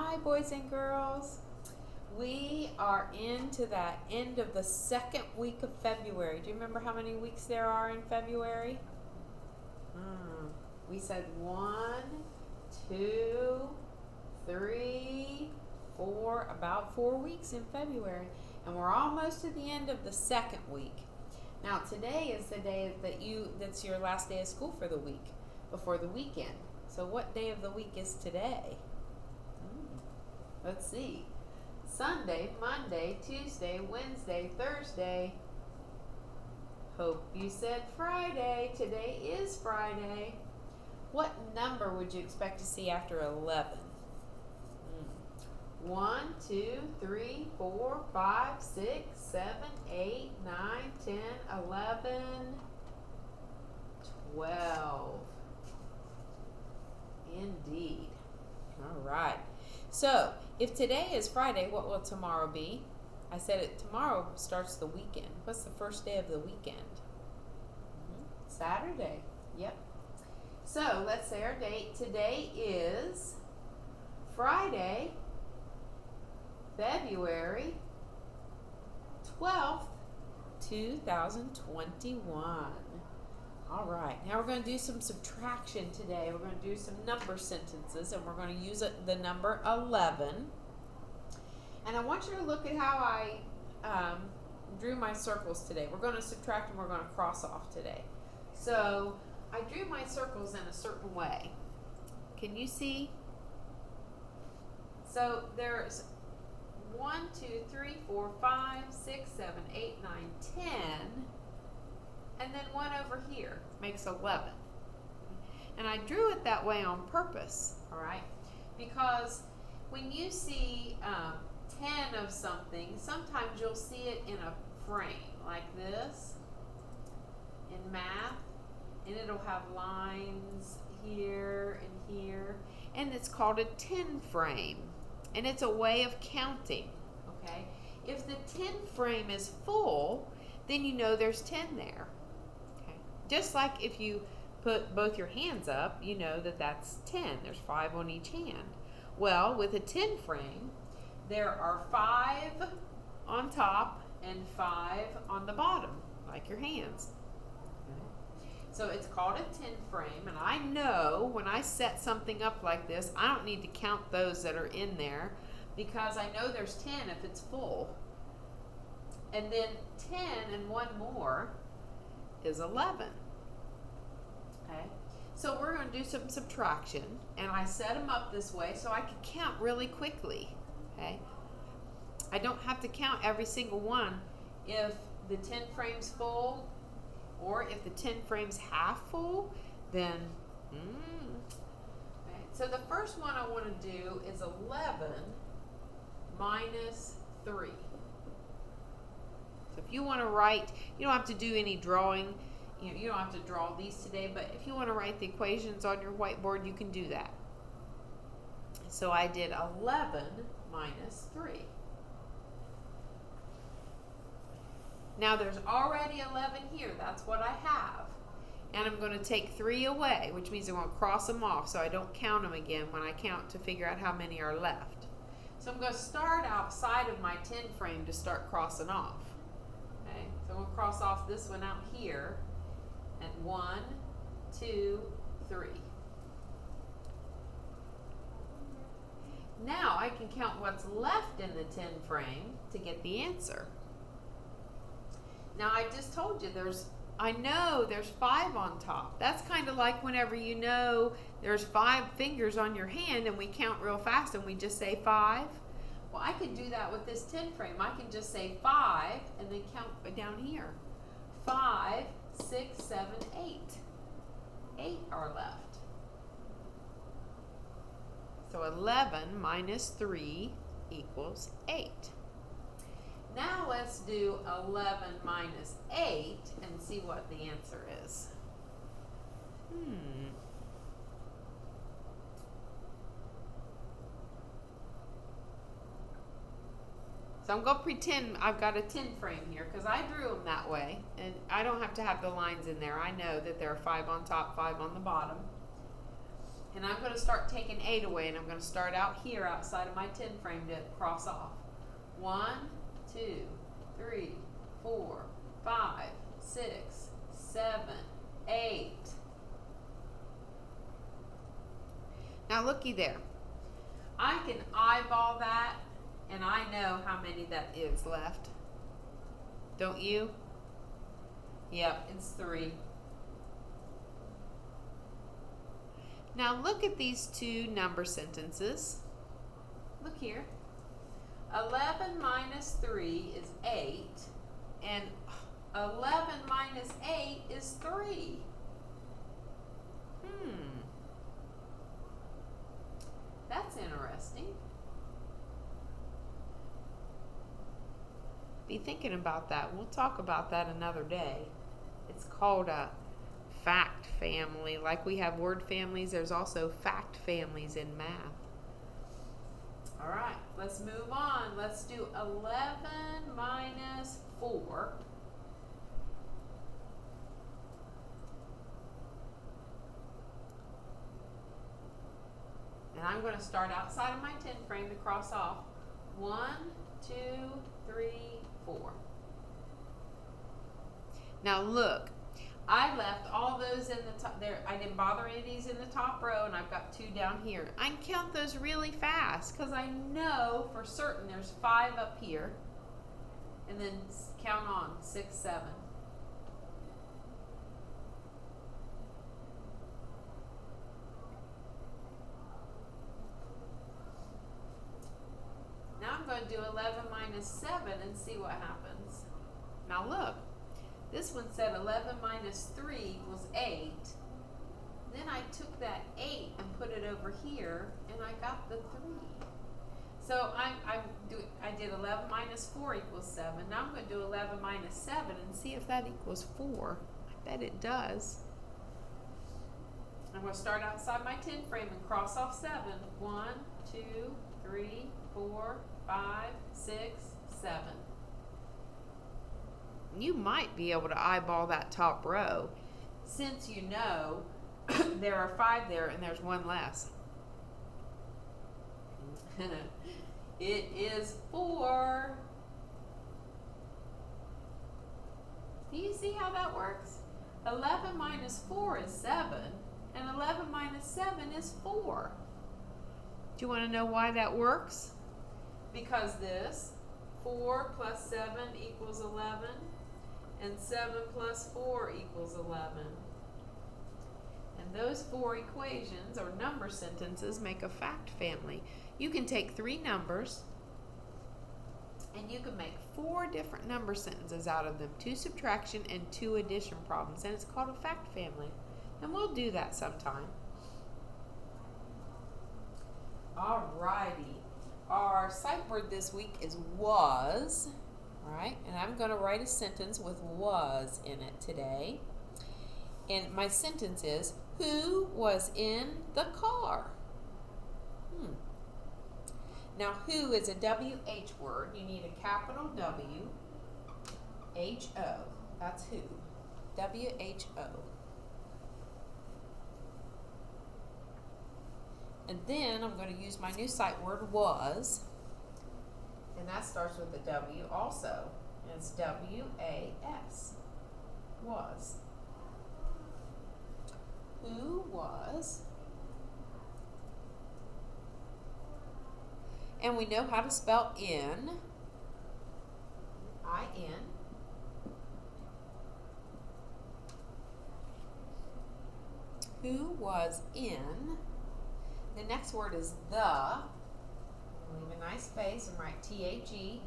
Hi, boys and girls. We are into that end of the second week of February. Do you remember how many weeks there are in February? We said 1, 2, 3, 4, about 4 weeks in February. And we're almost to the end of the second week. Now today is the day that's your last day of school for the week, before the weekend. So what day of the week is today? Let's see. Sunday, Monday, Tuesday, Wednesday, Thursday. Hope you said Friday. Today is Friday. What number would you expect to see after 11? 1, 2, 3, 4, 5, 6, 7, 8, 9, 10, 11, 12. Indeed. All right. So, if today is Friday, what will tomorrow be? I said it. Tomorrow starts the weekend. What's the first day of the weekend? Saturday. Yep. So, let's say our date. Today is Friday, February 12th, 2021. All right, now we're going to do some subtraction today. We're going to do some number sentences, and we're going to use the number 11. And I want you to look at how I drew my circles today. We're going to subtract and we're going to cross off today. So I drew my circles in a certain way. Can you see? So there's 1, 2, 3, 4, 5, 6, 7, 8, 9, 10. And then 1 over here makes 11. And I drew it that way on purpose, all right? Because when you see 10 of something, sometimes you'll see it in a frame like this in math, and it'll have lines here and here, and it's called a 10 frame, and it's a way of counting, okay? If the 10 frame is full, then you know there's 10 there. Just like if you put both your hands up, you know that that's 10. There's 5 on each hand. Well, with a 10 frame, there are 5 on top and 5 on the bottom, like your hands. Okay. So it's called a 10 frame, and I know when I set something up like this, I don't need to count those that are in there because I know there's 10 if it's full. And then 10 and 1 more is 11. Okay, so we're going to do some subtraction, and I set them up this way so I can count really quickly. Okay, I don't have to count every single one if the 10 frame's full, or if the 10 frame's half full, then okay. So the first one I want to do is 11 minus 3. So if you want to write, you don't have to do any drawing. You don't have to draw these today, but if you want to write the equations on your whiteboard, you can do that. So I did 11 minus 3. Now there's already 11 here. That's what I have. And I'm going to take 3 away, which means I'm going to cross them off so I don't count them again when I count to figure out how many are left. So I'm going to start outside of my 10 frame to start crossing off. Okay, so I'm going to cross off this one out here. And 1, 2, 3. Now I can count what's left in the 10 frame to get the answer. Now I just told you I know there's 5 on top. That's kind of like whenever you know there's 5 fingers on your hand and we count real fast and we just say 5. Well, I could do that with this 10 frame. I can just say 5 and then count down here. 5, 6, 7, 8. 8 are left. So 11 minus 3 equals 8. Now let's do 11 minus 8 and see what the answer is. So I'm going to pretend I've got a 10 frame here because I drew them that way. And I don't have to have the lines in there. I know that there are 5 on top, 5 on the bottom. And I'm going to start taking 8 away, and I'm going to start out here outside of my 10 frame to cross off. 1, 2, 3, 4, 5, 6, 7, 8. Now looky there. I can eyeball that, and I know how many that is left. Don't you? Yep, it's 3. Now look at these two number sentences. Look here. 11 minus 3 is 8, and 11 minus 8 is 3. That's interesting. Be thinking about that. We'll talk about that another day. It's called a fact family. Like we have word families, there's also fact families in math. All right, let's move on. Let's do 11 minus 4. And I'm going to start outside of my 10 frame to cross off. 1, 2, 3, 4. Now look, I left all those in the top there. I didn't bother any of these in the top row, and I've got 2 down here. I can count those really fast because I know for certain there's 5 up here, and then count on 6, 7. Now I'm going to do 11 minus 7 and see what happens. Now look, this one said 11 minus 3 equals 8. Then I took that 8 and put it over here, and I got the 3. So I did 11 minus 4 equals 7. Now I'm going to do 11 minus 7 and see if that equals 4. I bet it does. I'm going to start outside my 10 frame and cross off 7. 1, 2, 3, 4, 5, 6, 7. You might be able to eyeball that top row since you know there are 5 there and there's 1 less. It is 4. Do you see how that works? 11 minus 4 is 7, and 11 minus 7 is 4. Do you want to know why that works? Because this 4 plus 7 equals 11, and 7 plus 4 equals 11. And those 4 equations, or number sentences, make a fact family. You can take 3 numbers, and you can make 4 different number sentences out of them. 2 subtraction and 2 addition problems, and it's called a fact family. And we'll do that sometime. Alrighty. Our sight word this week is was. Alright, and I'm going to write a sentence with was in it today. And my sentence is, who was in the car? Now, who is a WH word. You need a capital W, H-O. That's who. W-H-O. And then I'm going to use my new sight word was. And that starts with a W also. And it's W-A-S. Was. Who was? And we know how to spell in. I-N. Who was in? The next word is the. Leave a nice space and write T-H-E.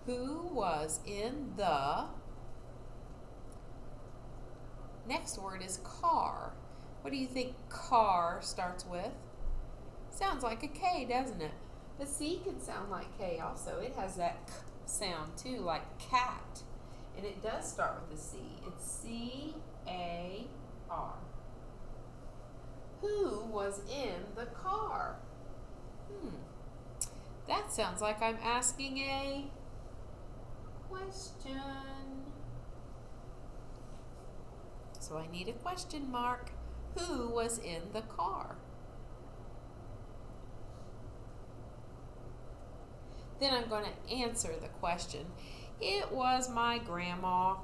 Who was in the. Next word is car. What do you think car starts with? Sounds like a K, doesn't it? The C can sound like K also. It has that K sound too, like cat. And it does start with a C. It's C-A-R. Who was in the car? That sounds like I'm asking a question. So I need a question mark. Who was in the car? Then I'm going to answer the question. It was my grandma.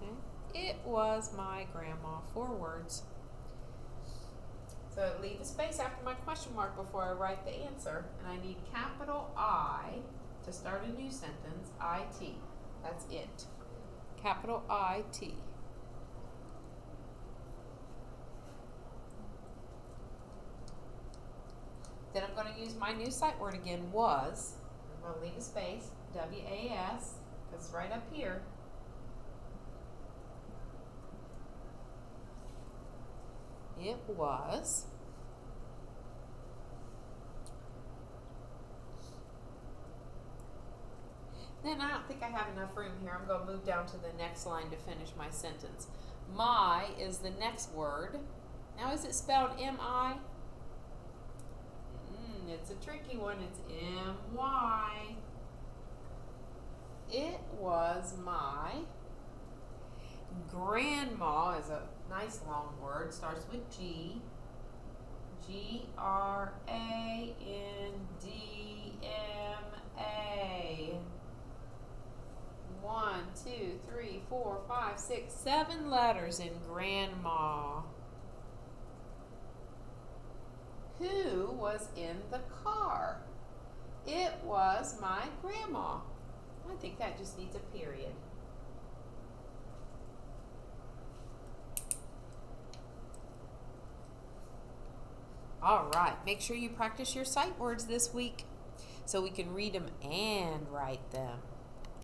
Okay. It was my grandma. 4 words. So leave a space after my question mark before I write the answer. And I need capital I to start a new sentence. IT. That's it. Capital IT. Then I'm going to use my new sight word again, was. I'm going to leave a space, W-A-S, because it's right up here. It was. Then I don't think I have enough room here. I'm going to move down to the next line to finish my sentence. My is the next word. Now is it spelled M-I? It's a tricky one. It's M-Y. It was my grandma is a nice long word. Starts with G. G-R-A-N-D-M-A. 1, 2, 3, 4, 5, 6, 7 letters in grandma. Who was in the car? It was my grandma. I think that just needs a period. All right, make sure you practice your sight words this week so we can read them and write them.